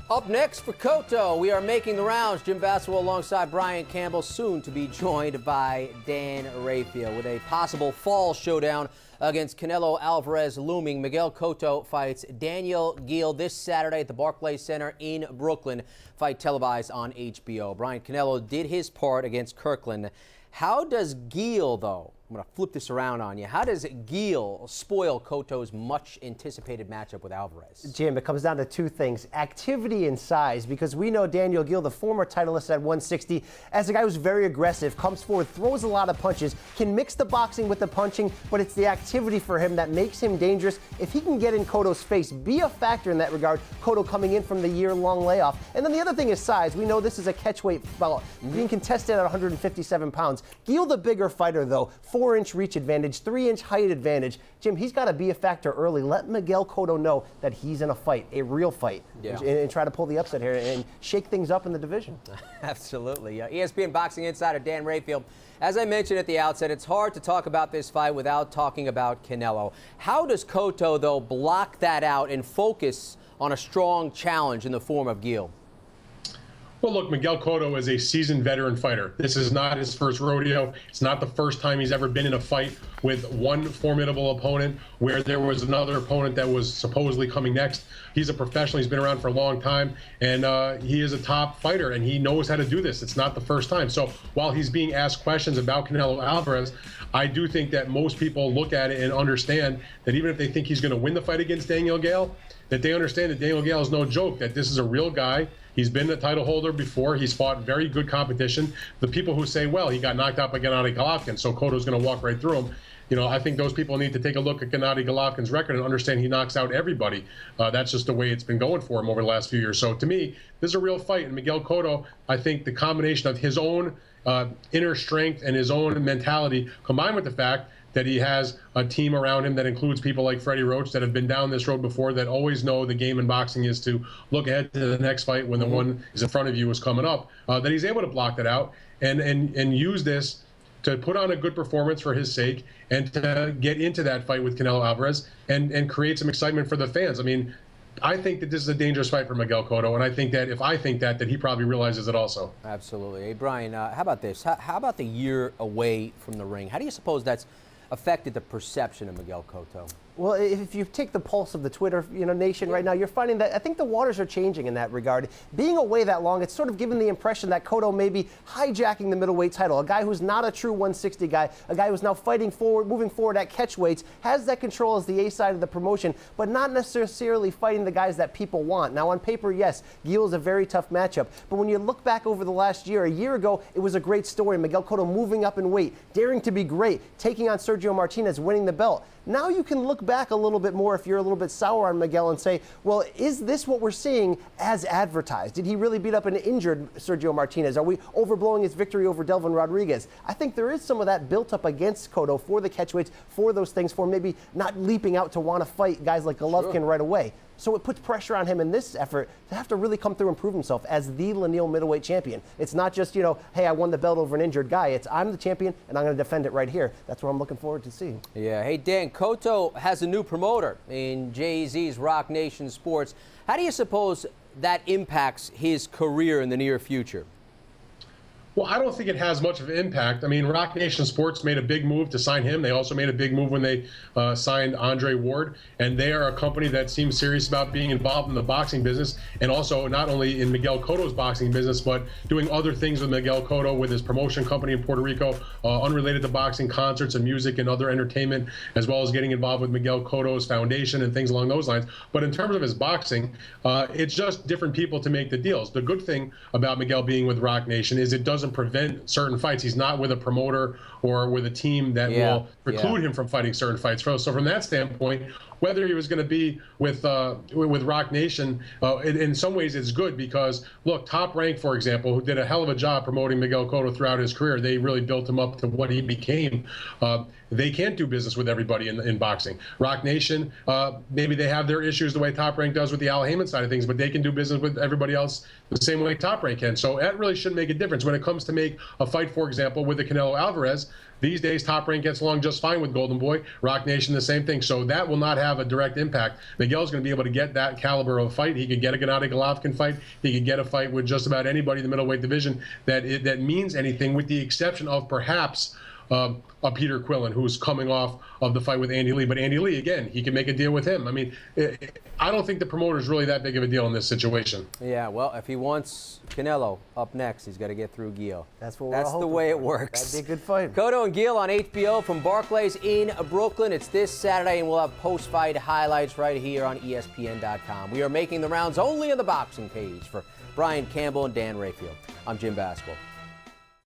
Up next for Cotto, we are making the rounds. Jim Basquil alongside Brian Campbell, soon to be joined by Dan Rafael with a possible fall showdown against Canelo Alvarez looming. Miguel Cotto fights Daniel Geale this Saturday at the Barclays Center in Brooklyn. Fight televised on HBO. Brian Canelo did his part against Kirkland. How does Geale, though, I'm going to flip this around on you. How does Geale spoil Cotto's much-anticipated matchup with Alvarez? Jim, it comes down to two things, activity and size, because we know Daniel Geale, the former titleist at 160, as a guy who's very aggressive, comes forward, throws a lot of punches, can mix the boxing with the punching, but it's the activity for him that makes him dangerous. If he can get in Cotto's face, be a factor in that regard, Cotto coming in from the year-long layoff. And then the other thing is size. We know this is a catchweight bout, being contested at 157 pounds. Geale, the bigger fighter, though, 4-inch reach advantage, 3-inch height advantage. Jim, he's got to be a factor early. Let Miguel Cotto know that he's in a fight, a real fight, and try to pull the upset here and shake things up in the division. Absolutely. ESPN boxing insider Dan Rafael. As I mentioned at the outset, it's hard to talk about this fight without talking about Canelo. How does Cotto, though, block that out and focus on a strong challenge in the form of Geale? Well, look, Miguel Cotto is a seasoned veteran fighter. This is not his first rodeo. It's not the first time he's ever been in a fight with one formidable opponent where there was another opponent that was supposedly coming next. He's a professional. He's been around for a long time, and he is a top fighter, and he knows how to do this. It's not the first time. So while he's being asked questions about Canelo Alvarez, I do think that most people look at it and understand that even if they think he's going to win the fight against Daniel Geale, that they understand that Daniel Geale is no joke, that this is a real guy. He's been the title holder before. He's fought very good competition. The people who say, well, he got knocked out by Gennady Golovkin, so Cotto's going to walk right through him. You know, I think those people need to take a look at Gennady Golovkin's record and understand he knocks out everybody. That's just the way it's been going for him over the last few years. So to me, this is a real fight. And Miguel Cotto, I think the combination of his own inner strength and his own mentality, combined with the fact that he has a team around him that includes people like Freddie Roach that have been down this road before, that always know the game in boxing is to look ahead to the next fight when the one is in front of you is coming up, that he's able to block that out and use this to put on a good performance for his sake and to get into that fight with Canelo Alvarez and create some excitement for the fans. I mean, I think that this is a dangerous fight for Miguel Cotto, and I think that if I think that he probably realizes it also. Absolutely. Hey, Brian, how about this? How about the year away from the ring? How do you suppose that's affected the perception of Miguel Cotto? Well, if you take the pulse of the Twitter nation right now, you're finding that I think the waters are changing in that regard. Being away that long, it's sort of given the impression that Cotto may be hijacking the middleweight title. A guy who's not a true 160 guy, a guy who's now fighting forward, moving forward at catchweights, has that control as the A side of the promotion, but not necessarily fighting the guys that people want. Now, on paper, yes, Geale is a very tough matchup, but when you look back over the last year, a year ago, it was a great story. Miguel Cotto moving up in weight, daring to be great, taking on Sergio Martinez, winning the belt. Now you can look back a little bit more if you're a little bit sour on Miguel and say, well, is this what we're seeing as advertised? Did he really beat up an injured Sergio Martinez? Are we overblowing his victory over Delvin Rodriguez? I think there is some of that built up against Cotto for the catchweights, for those things, for maybe not leaping out to want to fight guys like Golovkin right away. So it puts pressure on him in this effort to have to really come through and prove himself as the lineal middleweight champion. It's not just, hey, I won the belt over an injured guy. It's I'm the champion, and I'm going to defend it right here. That's what I'm looking forward to seeing. Yeah. Hey, Dan, Cotto has a new promoter in Jay-Z's Rock Nation Sports. How do you suppose that impacts his career in the near future? Well, I don't think it has much of an impact. I mean, Rock Nation Sports made a big move to sign him. They also made a big move when they signed Andre Ward, and they are a company that seems serious about being involved in the boxing business, and also not only in Miguel Cotto's boxing business, but doing other things with Miguel Cotto with his promotion company in Puerto Rico, unrelated to boxing, concerts and music and other entertainment, as well as getting involved with Miguel Cotto's foundation and things along those lines. But in terms of his boxing, it's just different people to make the deals. The good thing about Miguel being with Rock Nation is it doesn't prevent certain fights. He's not with a promoter or with a team that will preclude him from fighting certain fights. So from that standpoint, whether he was going to be with Rock Nation, in some ways it's good because, look, Top Rank, for example, who did a hell of a job promoting Miguel Cotto throughout his career, they really built him up to what he became. They can't do business with everybody in boxing. Rock Nation, maybe they have their issues the way Top Rank does with the Al Heyman side of things, but they can do business with everybody else the same way Top Rank can. So that really shouldn't make a difference. When it comes to make a fight, for example, with the Canelo Alvarez, These days, Top Rank gets along just fine with Golden Boy. Rock Nation, the same thing. So that will not have a direct impact. Miguel's going to be able to get that caliber of a fight. He could get a Gennady Golovkin fight. He could get a fight with just about anybody in the middleweight division that means anything, with the exception of perhaps a Peter Quillen, who's coming off of the fight with Andy Lee. But Andy Lee, again, he can make a deal with him. I mean, I don't think the promoter's really that big of a deal in this situation. Yeah, well, if he wants Canelo up next, he's got to get through Geale. That's what That's the way it works. That'd be a good fight. Cotto and Geale on HBO from Barclays in Brooklyn. It's this Saturday, and we'll have post-fight highlights right here on ESPN.com. We are making the rounds only on the boxing page. For Brian Campbell and Dan Rafael, I'm Jim Basquil.